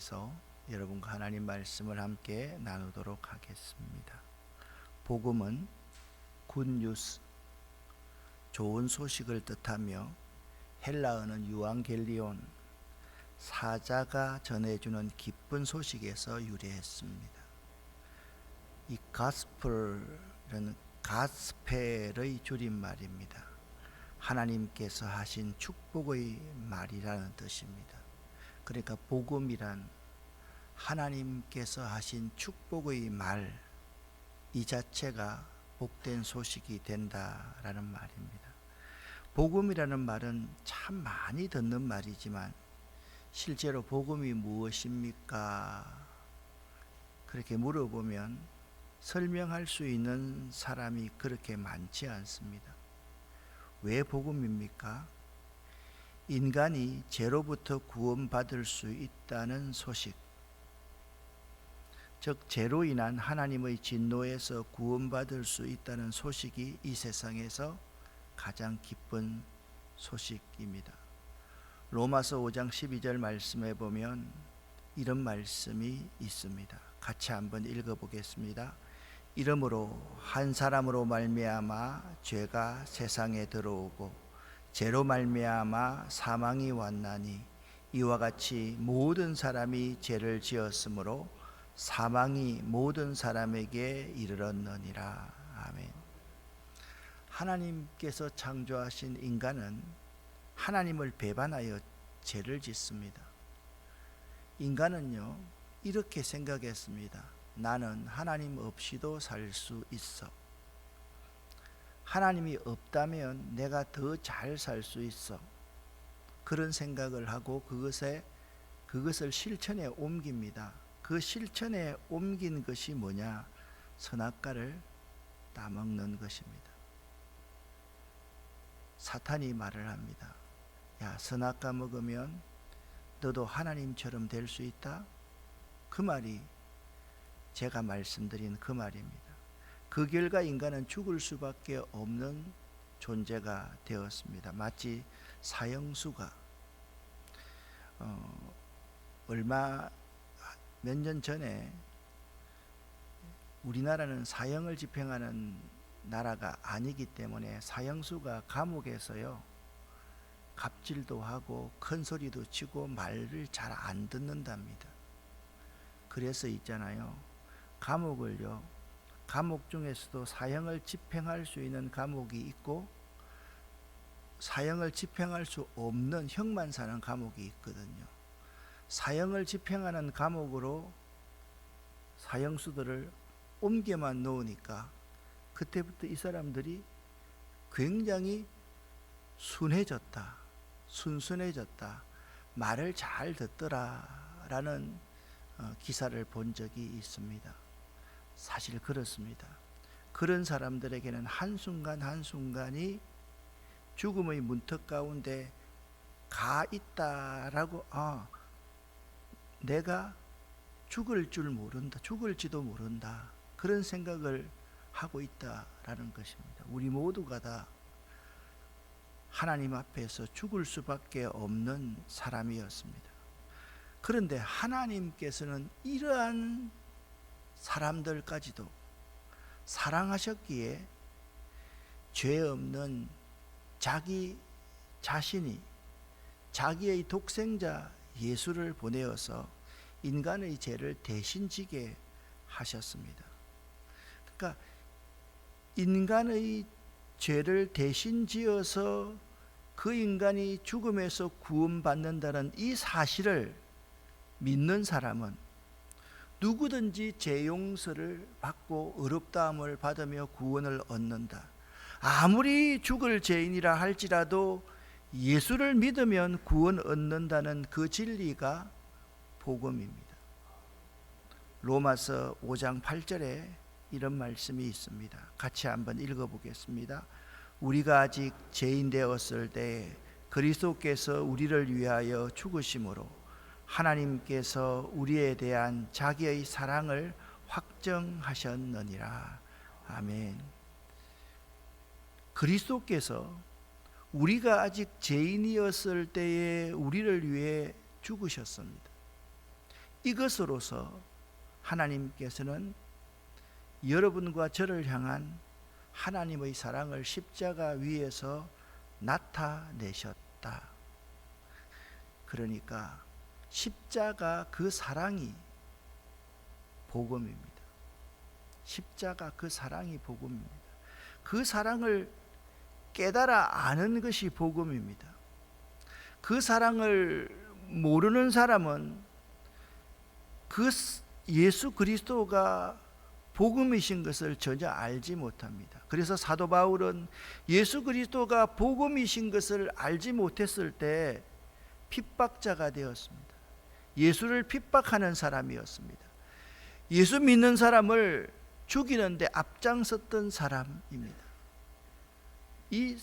위해서 여러분과 하나님 말씀을 함께 나누도록 하겠습니다. 복음은 굿뉴스, 좋은 소식을 뜻하며 헬라어는 유앙겔리온, 사자가 전해주는 기쁜 소식에서 유래했습니다. 이 가스펠은 가스펠의 줄임말입니다. 하나님께서 하신 축복의 말이라는 뜻입니다. 그러니까 복음이란 하나님께서 하신 축복의 말, 이 자체가 복된 소식이 된다라는 말입니다. 복음이라는 말은 참 많이 듣는 말이지만 실제로 복음이 무엇입니까? 그렇게 물어보면 설명할 수 있는 사람이 그렇게 많지 않습니다. 왜 복음입니까? 인간이 죄로부터 구원받을 수 있다는 소식, 즉 죄로 인한 하나님의 진노에서 구원받을 수 있다는 소식이 이 세상에서 가장 기쁜 소식입니다. 로마서 5장 12절 말씀에 보면 이런 말씀이 있습니다. 같이 한번 읽어보겠습니다. 이러므로 한 사람으로 말미암아 죄가 세상에 들어오고 죄로 말미암아 사망이 왔나니 이와 같이 모든 사람이 죄를 지었으므로 사망이 모든 사람에게 이르렀느니라. 아멘. 하나님께서 창조하신 인간은 하나님을 배반하여 죄를 짓습니다. 인간은요, 이렇게 생각했습니다. 나는 하나님 없이도 살 수 있어. 하나님이 없다면 내가 더 잘 살 수 있어. 그런 생각을 하고 그것을 실천에 옮깁니다. 그 실천에 옮긴 것이 뭐냐? 선악과를 따먹는 것입니다. 사탄이 말을 합니다. 야, 선악과 먹으면 너도 하나님처럼 될 수 있다? 그 말이 제가 말씀드린 그 말입니다. 그 결과 인간은 죽을 수밖에 없는 존재가 되었습니다. 마치 사형수가 몇 년 전에 우리나라는 사형을 집행하는 나라가 아니기 때문에 사형수가 감옥에서요 갑질도 하고 큰 소리도 치고 말을 잘 안 듣는답니다. 그래서 있잖아요, 감옥 중에서도 사형을 집행할 수 있는 감옥이 있고 사형을 집행할 수 없는 형만 사는 감옥이 있거든요. 사형을 집행하는 감옥으로 사형수들을 옮겨만 놓으니까 그때부터 이 사람들이 굉장히 순순해졌다, 말을 잘 듣더라라는 기사를 본 적이 있습니다. 사실 그렇습니다. 그런 사람들에게는 한순간 한순간이 죽음의 문턱 가운데 가 있다라고, 내가 죽을지도 모른다, 그런 생각을 하고 있다라는 것입니다. 우리 모두가 다 하나님 앞에서 죽을 수밖에 없는 사람이었습니다. 그런데 하나님께서는 이러한 사람들까지도 사랑하셨기에 죄 없는 자기 자신이 자기의 독생자 예수를 보내어서 인간의 죄를 대신 지게 하셨습니다. 그러니까 인간의 죄를 대신 지어서 그 인간이 죽음에서 구원받는다는 이 사실을 믿는 사람은 누구든지 죄 용서를 받고 의롭다함을 받으며 구원을 얻는다. 아무리 죽을 죄인이라 할지라도 예수를 믿으면 구원 얻는다는 그 진리가 복음입니다. 로마서 5장 8절에 이런 말씀이 있습니다. 같이 한번 읽어보겠습니다. 우리가 아직 죄인 되었을 때 그리스도께서 우리를 위하여 죽으심으로 하나님께서 우리에 대한 자기의 사랑을 확정하셨느니라. 아멘. 그리스도께서 우리가 아직 죄인이었을 때에 우리를 위해 죽으셨습니다. 이것으로서 하나님께서는 여러분과 저를 향한 하나님의 사랑을 십자가 위에서 나타내셨다. 그러니까 십자가 그 사랑이 복음입니다. 십자가 그 사랑이 복음입니다. 그 사랑을 깨달아 아는 것이 복음입니다. 그 사랑을 모르는 사람은 그 예수 그리스도가 복음이신 것을 전혀 알지 못합니다. 그래서 사도 바울은 예수 그리스도가 복음이신 것을 알지 못했을 때 핍박자가 되었습니다. 예수를 핍박하는 사람이었습니다. 예수 믿는 사람을 죽이는데 앞장섰던 사람입니다. 이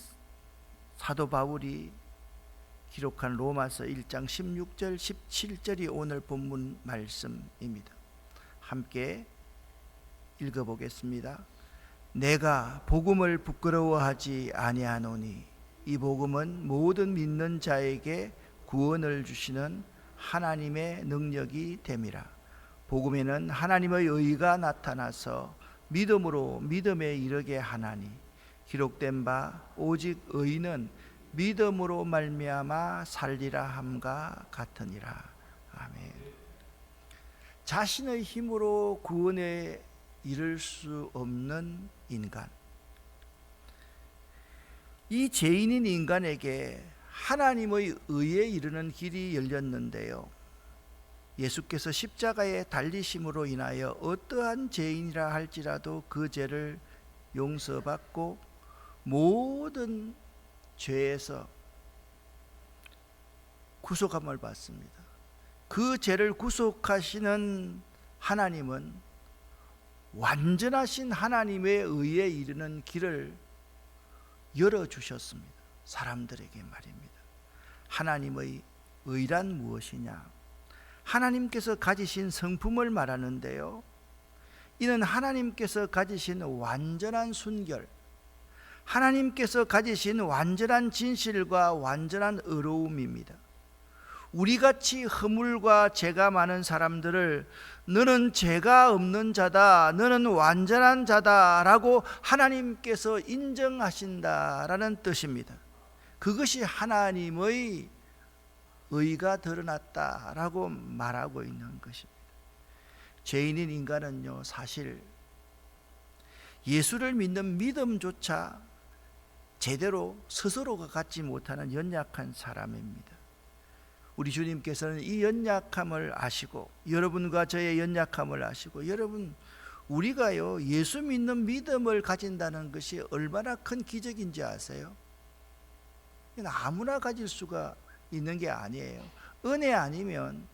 사도 바울이 기록한 로마서 1장 16절 17절이 오늘 본문 말씀입니다. 함께 읽어보겠습니다. 내가 복음을 부끄러워하지 아니하노니 이 복음은 모든 믿는 자에게 구원을 주시는 하나님의 능력이 됨이라. 복음에는 하나님의 의가 나타나서 믿음으로 믿음에 이르게 하나니 기록된 바 오직 의인은 믿음으로 말미암아 살리라 함과 같으니라. 아멘. 자신의 힘으로 구원에 이를 수 없는 인간, 이 죄인인 인간에게 하나님의 의에 이르는 길이 열렸는데요, 예수께서 십자가에 달리심으로 인하여 어떠한 죄인이라 할지라도 그 죄를 용서받고 모든 죄에서 구속함을 받습니다. 그 죄를 구속하시는 하나님은 완전하신 하나님의 의에 이르는 길을 열어주셨습니다. 사람들에게 말입니다. 하나님의 의란 무엇이냐? 하나님께서 가지신 성품을 말하는데요, 이는 하나님께서 가지신 완전한 순결, 하나님께서 가지신 완전한 진실과 완전한 의로움입니다. 우리같이 허물과 죄가 많은 사람들을 너는 죄가 없는 자다, 너는 완전한 자다 라고 하나님께서 인정하신다라는 뜻입니다. 그것이 하나님의 의가 드러났다라고 말하고 있는 것입니다. 죄인인 인간은요, 사실 예수를 믿는 믿음조차 제대로 스스로가 갖지 못하는 연약한 사람입니다. 우리 주님께서는 이 연약함을 아시고, 여러분과 저의 연약함을 아시고, 여러분 우리가요 예수 믿는 믿음을 가진다는 것이 얼마나 큰 기적인지 아세요? 아무나 가질 수가 있는 게 아니에요. 은혜 아니면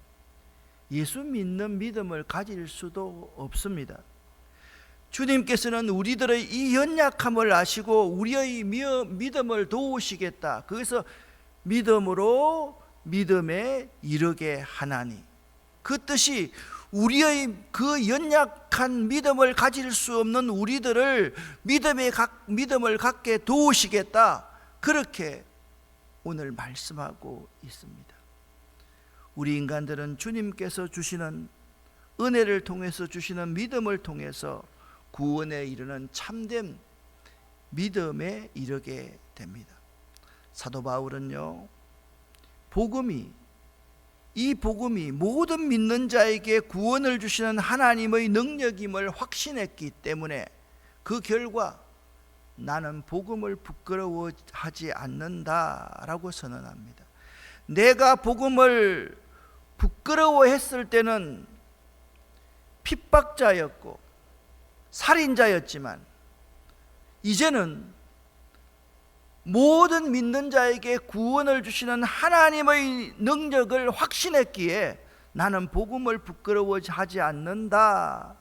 예수 믿는 믿음을 가질 수도 없습니다. 주님께서는 우리들의 이 연약함을 아시고 우리의 믿음을 도우시겠다. 그래서 믿음으로 믿음에 이르게 하나니, 그 뜻이 우리의 그 연약한 믿음을 가질 수 없는 우리들을 믿음을 갖게 도우시겠다. 그렇게 오늘 말씀하고 있습니다. 우리 인간들은 주님께서 주시는 은혜를 통해서 주시는 믿음을 통해서 구원에 이르는 참된 믿음에 이르게 됩니다. 사도 바울은요, 이 복음이 모든 믿는 자에게 구원을 주시는 하나님의 능력임을 확신했기 때문에 그 결과 나는 복음을 부끄러워하지 않는다라고 선언합니다. 내가 복음을 부끄러워했을 때는 핍박자였고 살인자였지만, 이제는 모든 믿는 자에게 구원을 주시는 하나님의 능력을 확신했기에 나는 복음을 부끄러워하지 않는다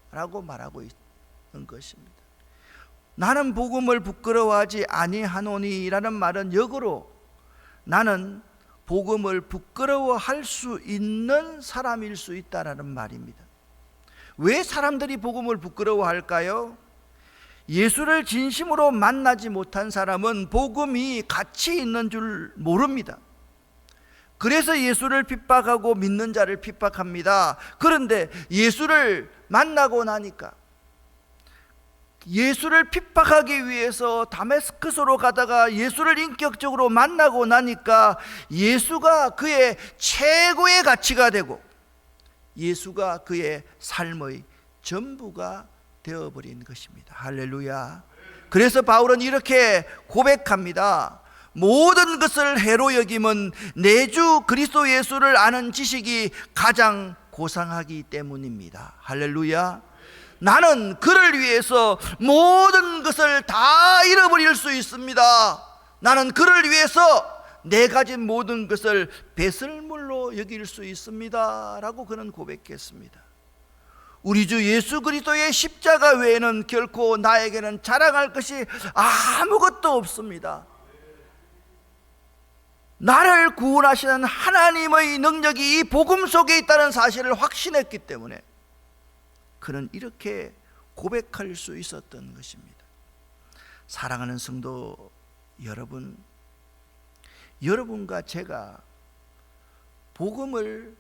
라고 말하고 있는 것입니다. 나는 복음을 부끄러워하지 아니하노니 라는 말은 역으로 나는 복음을 부끄러워할 수 있는 사람일 수 있다라는 말입니다. 왜 사람들이 복음을 부끄러워할까요? 예수를 진심으로 만나지 못한 사람은 복음이 가치 있는 줄 모릅니다. 그래서 예수를 핍박하고 믿는 자를 핍박합니다. 그런데 예수를 만나고 나니까, 예수를 핍박하기 위해서 다메스크스로 가다가 예수를 인격적으로 만나고 나니까 예수가 그의 최고의 가치가 되고 예수가 그의 삶의 전부가 되어버린 것입니다. 할렐루야. 그래서 바울은 이렇게 고백합니다. 모든 것을 해로 여김은 내 주 그리스도 예수를 아는 지식이 가장 고상하기 때문입니다. 할렐루야. 나는 그를 위해서 모든 것을 다 잃어버릴 수 있습니다. 나는 그를 위해서 내 가진 모든 것을 배설물로 여길 수 있습니다 라고 그는 고백했습니다. 우리 주 예수 그리스도의 십자가 외에는 결코 나에게는 자랑할 것이 아무것도 없습니다. 나를 구원하시는 하나님의 능력이 이 복음 속에 있다는 사실을 확신했기 때문에 그는 이렇게 고백할 수 있었던 것입니다. 사랑하는 성도 여러분, 여러분과 제가 복음을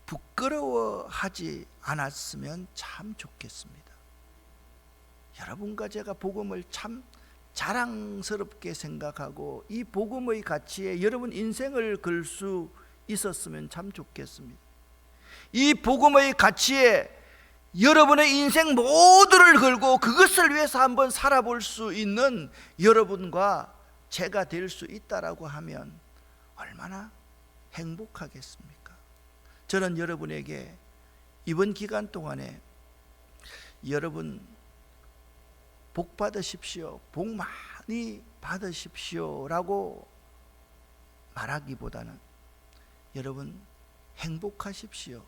부끄러워하지 않았으면 참 좋겠습니다. 여러분과 제가 복음을 참 자랑스럽게 생각하고 이 복음의 가치에 여러분 인생을 걸 수 있었으면 참 좋겠습니다. 이 복음의 가치에 여러분의 인생 모두를 걸고 그것을 위해서 한번 살아볼 수 있는 여러분과 제가 될 수 있다라고 하면 얼마나 행복하겠습니까? 저는 여러분에게 이번 기간 동안에 여러분 복 받으십시오, 복 많이 받으십시오 라고 말하기보다는 여러분 행복하십시오,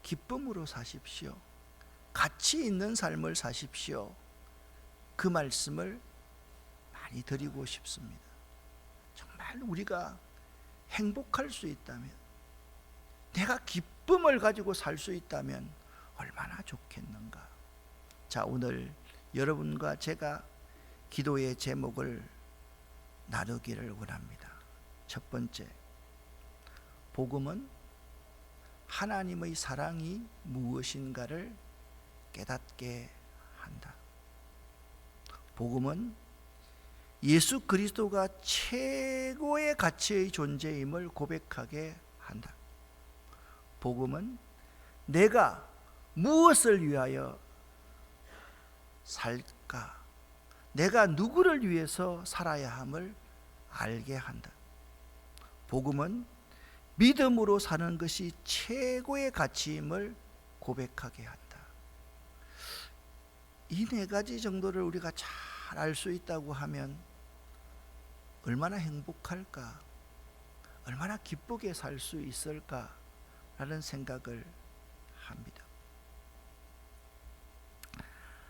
기쁨으로 사십시오, 가치 있는 삶을 사십시오, 그 말씀을 많이 드리고 싶습니다. 정말 우리가 행복할 수 있다면, 내가 기쁨을 가지고 살 수 있다면 얼마나 좋겠는가. 자, 오늘 여러분과 제가 기도의 제목을 나누기를 원합니다. 첫 번째, 복음은 하나님의 사랑이 무엇인가를 깨닫게 한다. 복음은 예수 그리스도가 최고의 가치의 존재임을 고백하게 한다. 복음은 내가 무엇을 위하여 살까, 내가 누구를 위해서 살아야 함을 알게 한다. 복음은 믿음으로 사는 것이 최고의 가치임을 고백하게 한다. 이 네 가지 정도를 우리가 잘 알 수 있다고 하면 얼마나 행복할까, 얼마나 기쁘게 살 수 있을까라는 생각을 합니다.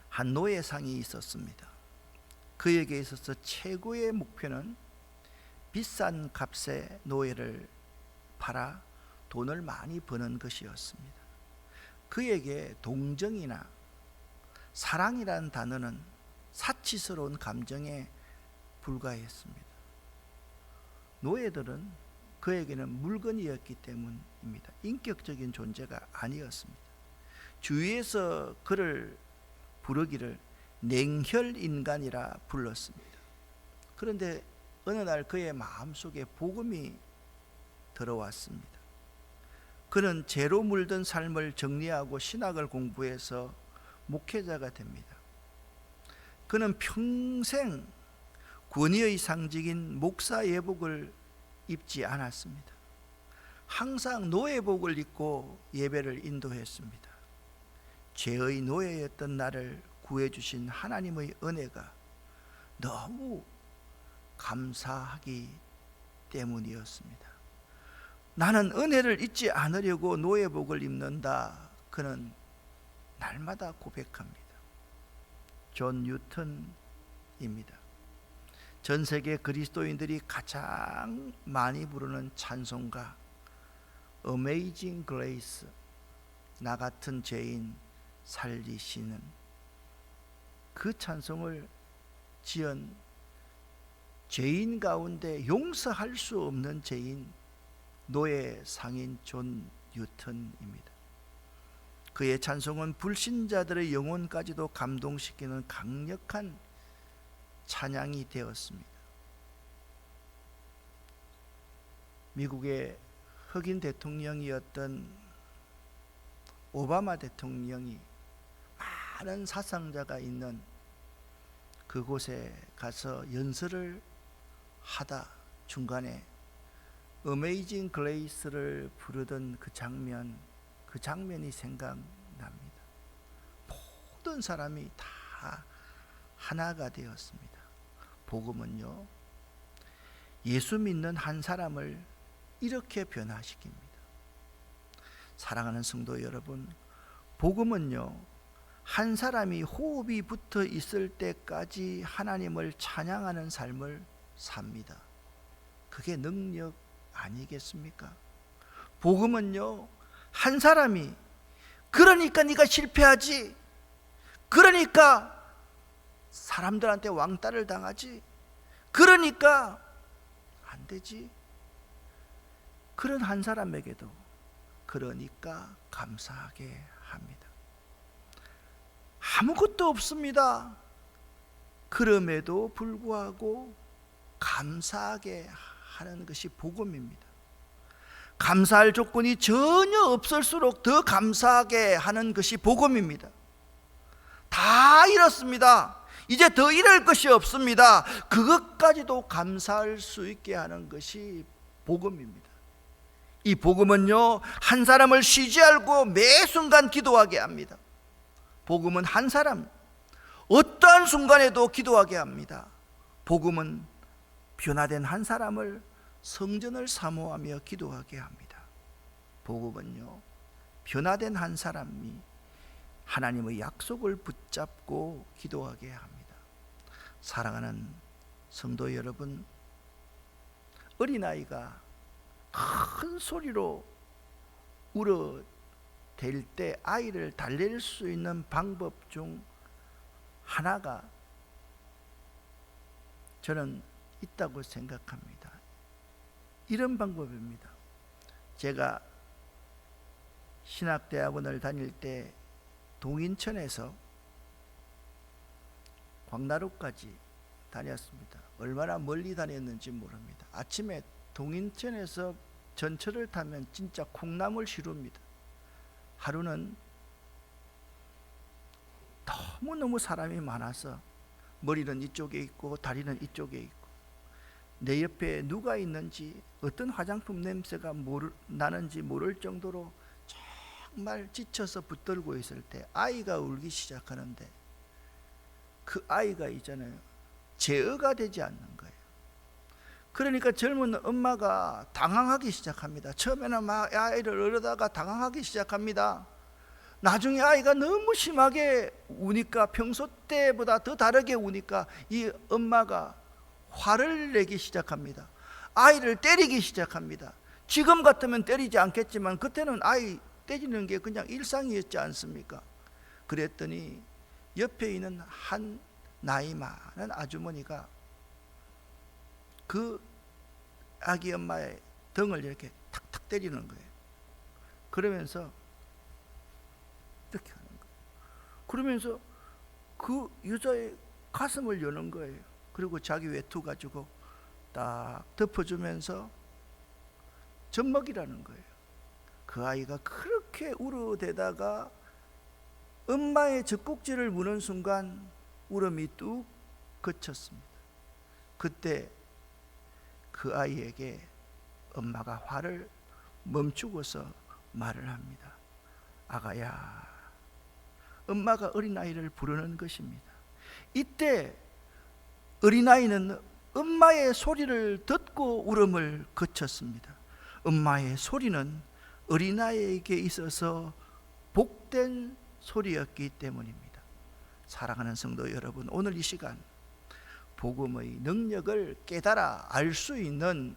한 노예상이 있었습니다. 그에게 있어서 최고의 목표는 비싼 값의 노예를 팔아 돈을 많이 버는 것이었습니다. 그에게 동정이나 사랑이라는 단어는 사치스러운 감정에 불과했습니다. 노예들은 그에게는 물건이었기 때문입니다. 인격적인 존재가 아니었습니다. 주위에서 그를 부르기를 냉혈인간이라 불렀습니다. 그런데 어느 날 그의 마음속에 복음이 들어왔습니다. 그는 죄로 물든 삶을 정리하고 신학을 공부해서 목회자가 됩니다. 그는 평생 권위의 상징인 목사 예복을 입지 않았습니다. 항상 노예복을 입고 예배를 인도했습니다. 죄의 노예였던 나를 구해주신 하나님의 은혜가 너무 감사하기 때문이었습니다. 나는 은혜를 잊지 않으려고 노예복을 입는다. 그는 날마다 고백합니다. 존 뉴턴입니다. 전 세계 그리스도인들이 가장 많이 부르는 찬송가 Amazing Grace, 나 같은 죄인 살리시는, 그 찬송을 지은 죄인 가운데 용서할 수 없는 죄인 노예 상인 존 뉴턴입니다. 그의 찬송은 불신자들의 영혼까지도 감동시키는 강력한 찬양이 되었습니다. 미국의 흑인 대통령이었던 오바마 대통령이 많은 사상자가 있는 그곳에 가서 연설을 하다 중간에 어메이징 그레이스를 부르던 그 장면이 생각납니다. 모든 사람이 다 하나가 되었습니다. 복음은요, 예수 믿는 한 사람을 이렇게 변화시킵니다. 사랑하는 성도 여러분, 복음은요, 한 사람이 호흡이 붙어 있을 때까지 하나님을 찬양하는 삶을 삽니다. 그게 능력 아니겠습니까? 복음은요, 한 사람이 그러니까 네가 실패하지, 그러니까 사람들한테 왕따를 당하지, 그러니까 안 되지, 그런 한 사람에게도 그러니까 감사하게 합니다. 아무것도 없습니다. 그럼에도 불구하고 감사하게 하는 것이 복음입니다. 감사할 조건이 전혀 없을수록 더 감사하게 하는 것이 복음입니다. 다 잃었습니다. 이제 더 잃을 것이 없습니다. 그것까지도 감사할 수 있게 하는 것이 복음입니다. 이 복음은요, 한 사람을 쉬지 않고 매 순간 기도하게 합니다. 복음은 한 사람, 어떠한 순간에도 기도하게 합니다. 복음은 변화된 한 사람을 성전을 사모하며 기도하게 합니다. 복음은요, 변화된 한 사람이 하나님의 약속을 붙잡고 기도하게 합니다. 사랑하는 성도 여러분, 어린아이가 큰 소리로 울어댈 때 아이를 달랠 수 있는 방법 중 하나가 저는 있다고 생각합니다. 이런 방법입니다. 제가 신학대학원을 다닐 때 동인천에서 광나루까지 다녔습니다. 얼마나 멀리 다녔는지 모릅니다. 아침에 동인천에서 전철을 타면 진짜 콩나물 시루입니다. 하루는 너무너무 사람이 많아서 머리는 이쪽에 있고 다리는 이쪽에 있고 내 옆에 누가 있는지 어떤 화장품 냄새가 나는지 모를 정도로 정말 지쳐서 붙들고 있을 때 아이가 울기 시작하는데 그 아이가 있잖아요, 제어가 되지 않는 거예요. 그러니까 젊은 엄마가 당황하기 시작합니다. 처음에는 막 아이를 어르다가 당황하기 시작합니다. 나중에 아이가 너무 심하게 우니까, 평소 때보다 더 다르게 우니까 이 엄마가 화를 내기 시작합니다. 아이를 때리기 시작합니다. 지금 같으면 때리지 않겠지만 그때는 아이 때리는 게 그냥 일상이었지 않습니까? 그랬더니 옆에 있는 한 나이 많은 아주머니가 그 아기 엄마의 등을 이렇게 탁탁 때리는 거예요. 그러면서 이렇게 하는 거예요. 그러면서 그 여자의 가슴을 여는 거예요. 그리고 자기 외투 가지고 딱 덮어주면서 젖먹이라는 거예요. 그 아이가 그렇게 울어대다가 엄마의 젖꼭지를 무는 순간 울음이 뚝 그쳤습니다. 그때 그 아이에게 엄마가 화를 멈추고서 말을 합니다. 아가야, 엄마가 어린아이를 부르는 것입니다. 이때 어린아이는 엄마의 소리를 듣고 울음을 그쳤습니다. 엄마의 소리는 어린아이에게 있어서 복된 소리였기 때문입니다. 사랑하는 성도 여러분, 오늘 이 시간 복음의 능력을 깨달아 알 수 있는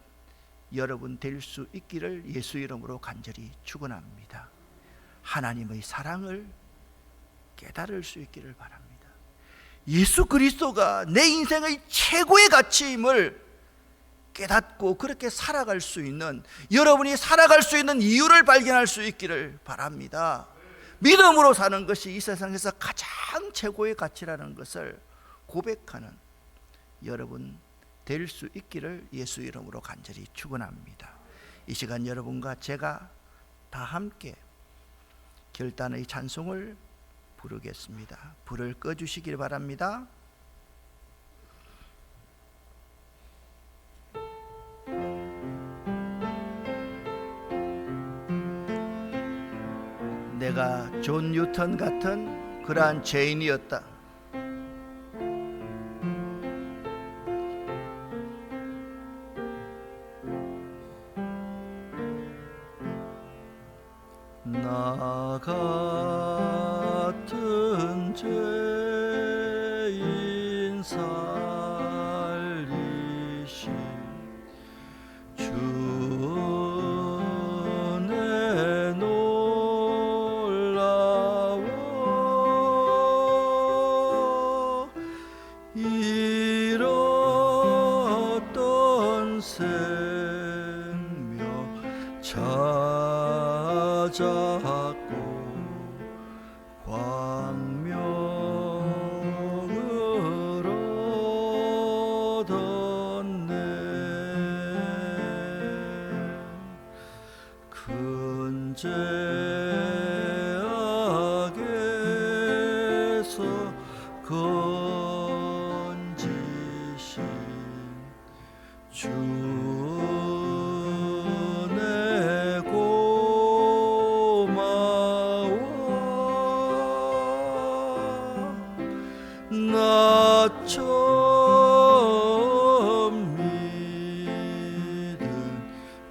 여러분 될 수 있기를 예수 이름으로 간절히 축원합니다. 하나님의 사랑을 깨달을 수 있기를 바랍니다. 예수 그리스도가 내 인생의 최고의 가치임을 깨닫고 그렇게 살아갈 수 있는, 여러분이 살아갈 수 있는 이유를 발견할 수 있기를 바랍니다. 믿음으로 사는 것이 이 세상에서 가장 최고의 가치라는 것을 고백하는 여러분 될 수 있기를 예수 이름으로 간절히 축원합니다. 이 시간 여러분과 제가 다 함께 결단의 찬송을 부르겠습니다. 불을 꺼주시길 바랍니다. 내가 존 뉴턴 같은 그러한 죄인이었다. 나 같은 죄인 살리신 주 은혜 놀라워 잃었던 생명 찾았고 광명을 얻었네. 큰 죄악에서 건지신 주 은혜 고마워. 나 처음 믿은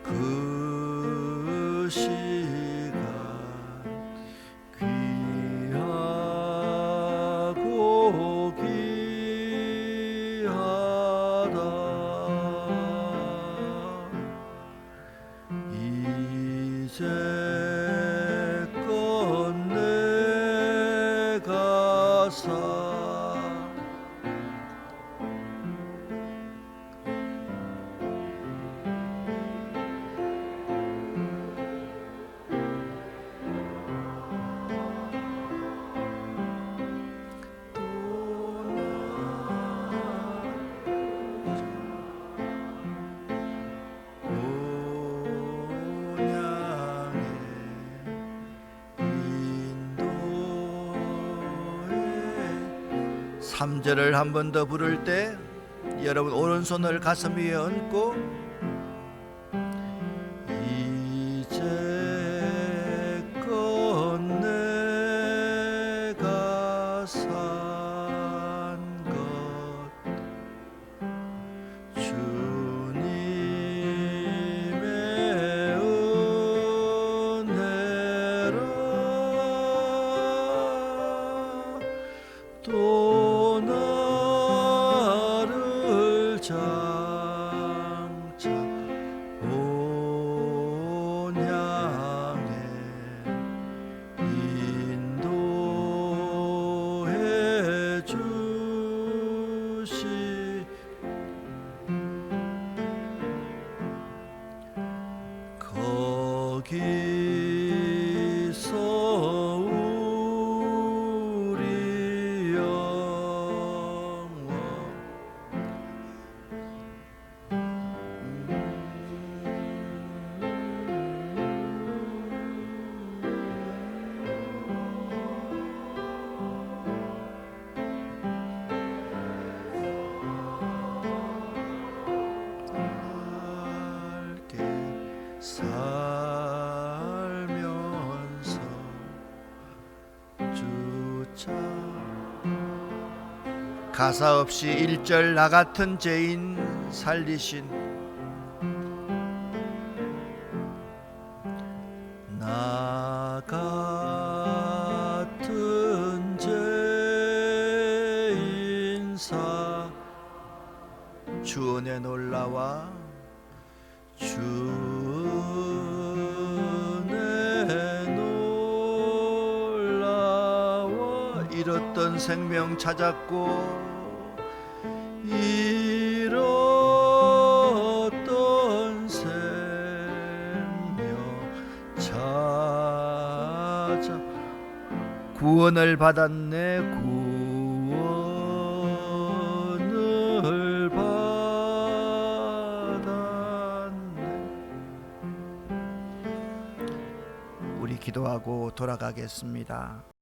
그 시간 귀하고 귀하다. 이제껏 내가 인도에 3절을 한 번 더 부를 때 여러분 오른손을 가슴 위에 얹고 이제껏 내가 산 것 주님의 은혜라. 또 나를 장차 온 향해 인도해 주시. 거기서 우리 영원 함께 살면서 주차. 가사 없이 1절 나 같은 죄인 살리신 나 같은 죄인 주 은혜 놀라와 주 은혜 놀라워 잃었던 생명 찾았고 잃었던 자, 구원을 받았네. 구원을 받았네. 우리 기도하고 돌아가겠습니다.